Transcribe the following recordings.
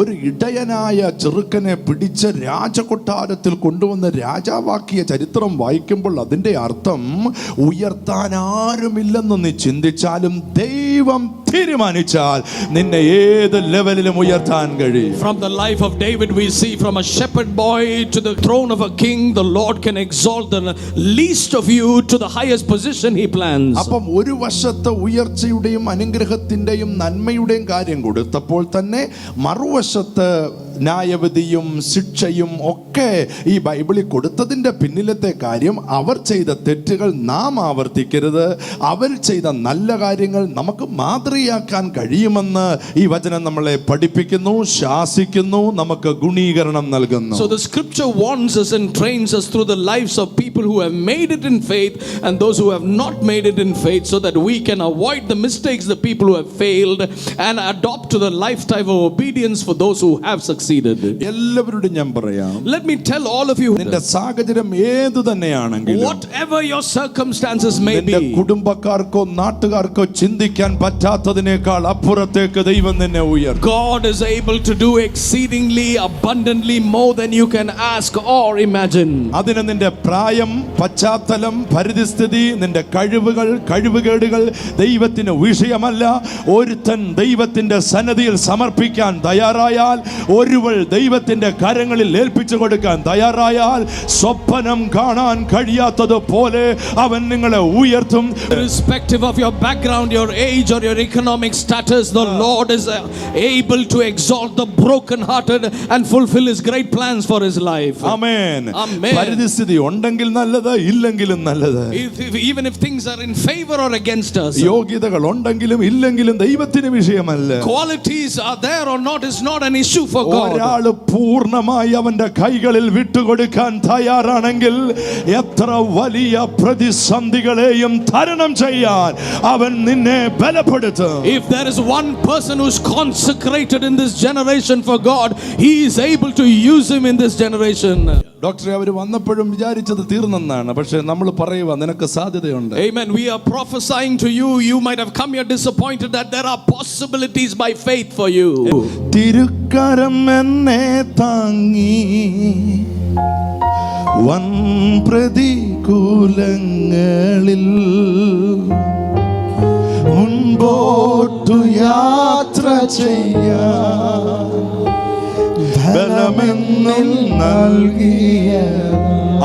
ഒരു ഇടയനായ ചെറുക്കനെ പിടിച്ച് രാജകൊട്ടാരത്തിൽ കൊണ്ടുവന്ന് രാജാവാക്കിയ ചരിത്രം വായിക്കുമ്പോൾ അതിൻ്റെ അർത്ഥം ഉയർത്താൻ ആരുമില്ലെന്ന് നീ ചിന്തിച്ചാലും ദൈവം തീരുമാനിച്ചാൽ നിന്നെ ഏത് ലെവലിലും ഉയർത്താൻ കഴിയും. From the life of David we see, from a shepherd boy to the throne of a king, the Lord can exalt the least of you to the highest position he plans. അപ്പം ഒരു വശത്ത് ഉയർച്ചയുടെയും അനുഗ്രഹത്തിന്റെയും നന്മയുടെയും കാര്യം കൊടുത്തപ്പോൾ തന്നെ മറുവശത്ത് ന്യായവിധിയും ശിക്ഷയും ഒക്കെ ഈ ബൈബിളിൽ കൊടുത്തതിൻ്റെ പിന്നിലത്തെ കാര്യം അവർ ചെയ്ത തെറ്റുകൾ നാം ആവർത്തിക്കരുത്, അവർ ചെയ്ത നല്ല കാര്യങ്ങൾ നമുക്ക് മാതൃകയാക്കാൻ കഴിയുമെന്ന് ഈ വചനം നമ്മളെ പഠിപ്പിക്കുന്നു, ശാസിക്കുന്നു, നമുക്ക് ഗുണീകരണം നൽകുന്നു. So the scripture warns us and trains us through the lives of people who have made it in faith and those who have not made it in faith, so that we can avoid the mistakes the people who have failed and adopt to the lifetime of obedience for those who have succeeded. എല്ലാവരോടും ഞാൻ പറയാം, let me tell all of you, നിന്റെ സാഹചര്യം ഏതു തന്നെയാണെങ്കിലും, whatever your circumstances may be, നിന്റെ കുടുംബക്കാർക്കോ നാട്ടുകാർക്കോ ചിന്തിക്കാൻ പറ്റാത്തതിനേക്കാൾ അപ്പുറത്തേക്ക് ദൈവം നിന്നെ ഉയർത്തും. God is able to do exceedingly abundantly more than you can ask or imagine. അതിന് നിന്റെ പ്രായം, പശ്ചാത്തലം, പരിസ്ഥിതി, നിന്റെ കഴിവുകൾ, കഴിവുകേടുകൾ ദൈവത്തിന് വിഷയമല്ല. ഒരുത്തൻ ദൈവത്തിന്റെ സന്നിധിയിൽ സമർപ്പിക്കാൻ തയ്യാറായാൽ, ഒരുവൾ ദൈവത്തിന്റെ കരങ്ങളിൽ ഏൽപ്പിച്ചു കൊടുക്കാൻ തയ്യാറായാൽ, സ്വപ്നം കാണാൻ കഴിയാത്തതുപോലെ അവൻ നിങ്ങളെ ഉയർത്തും. Irrespective of your background, your age or your economic status, the Lord is able to exalt the broken-hearted and fulfill his great plans for his life. Amen. Amen. പരിസ്ഥിതി ഉണ്ടെങ്കിൽ നല്ലത്, ഇല്ലെങ്കിലും നല്ലത്. Even if things are in favor or against us, യോഗ്യതകൾ ഉണ്ടെങ്കിലും ഇല്ലെങ്കിലും ദൈവത്തിന് വിഷയമല്ല. qualities are there or not is not an issue for God. ഒരാള് പൂർണ്ണമായി അവന്റെ കൈകളിൽ വിട്ടുകൊടുക്കാൻ തയ്യാറാണെങ്കിൽ എത്ര വലിയ പ്രതിസന്ധികളെയും തരണം ചെയ്യാൻ അവൻ നിന്നെ ബലപ്പെടുത്തും. If there is one person who's consecrated in this generation for God, he is able to use him in this generation. ഡോക്ടറെ അവർ വന്നപ്പോഴും വിചാരിച്ചത് തീർന്നെന്നാണ്, പക്ഷെ നമ്മൾ പറയുക നിനക്ക് സാധ്യതയുണ്ട്. Amen. We are prophesying to you. You might have come here disappointed that there are possibilities by faith for you. തിരുക്കരം എന്നെ താങ്ങി വൻ പ്രതികൂലങ്ങളിൽ മുൻപോട്ടു യാത്ര ചെയ്യാൻ ബലമെന്നും നൽകിയ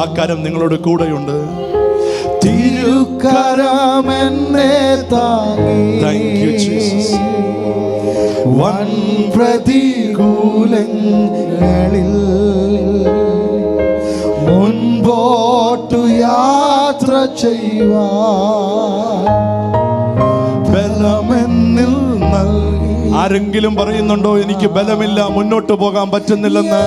ആ കരം നിങ്ങളോട് കൂടെയുണ്ട്. തിരുക്കരം എന്നെ താങ്ങി വൻ പ്രതികൂലങ്ങളിൽ മുൻപോട്ടു യാത്ര ചെയ്യുവാൻ ബലമെന്നിൽ നൽകി. ആരെങ്കിലും പറയുന്നുണ്ടോ എനിക്ക് ബലമില്ല, മുന്നോട്ട് പോകാൻ പറ്റുന്നില്ലെന്ന്?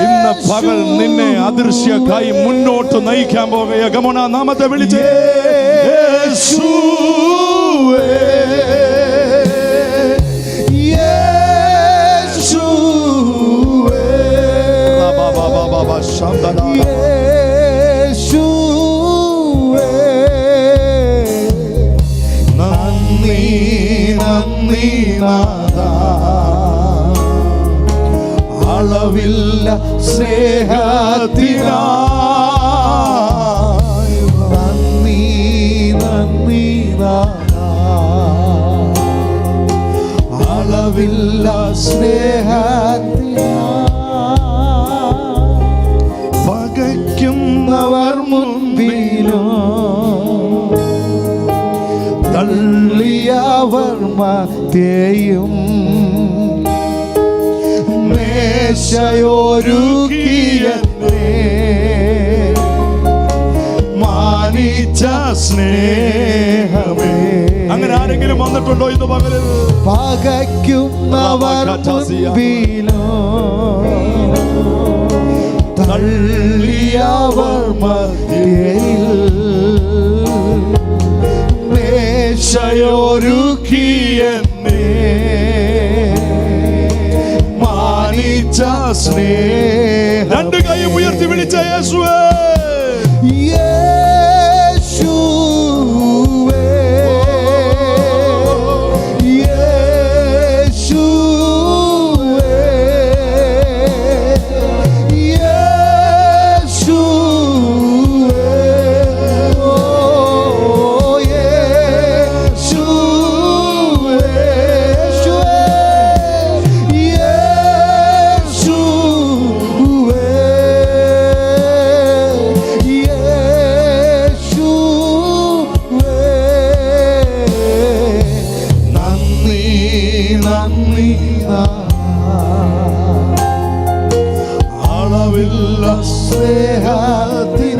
ഇന്ന് പകൽ നിന്നെ അദൃശ്യ കൈ മുന്നോട്ട് നയിക്കാൻ പോകുക. ഗമോന നാമത്തെ വിളിച്ചേ യേശുവേ, യേശുവേ, യേശുവേ, നന്ദി നന്ദി നാഥാ, അളവില്ല സ്നേഹത്തിനായി നന്ദി നന്ദി നാഥാ, അളവില്ല സ്നേഹത്തിനായി പകയ്ക്കുന്നവർ മുൻപിലും തള്ളിയവർ മധ്യയും മേശയൊരുക്കിയെന്നെ മാനിച്ച സ്നേഹമേ. അങ്ങനെ ആരെങ്കിലും വന്നിട്ടുണ്ടോ ഇന്ന് പകലിൽ? പകയ്ക്കുന്നവർ മുൻപിലോ തള്ളിയവർ മധ്യയിൽ മേശയൊരുക്കിയെന്നെ മാനിച്ച സ്നേഹം. രണ്ട് കൈ ഉയർത്തി വിളിച്ച യേശുവേ, യേശുവേ, യേശുവേ, നീ അളവില്ല സ്നേഹത്തിൻ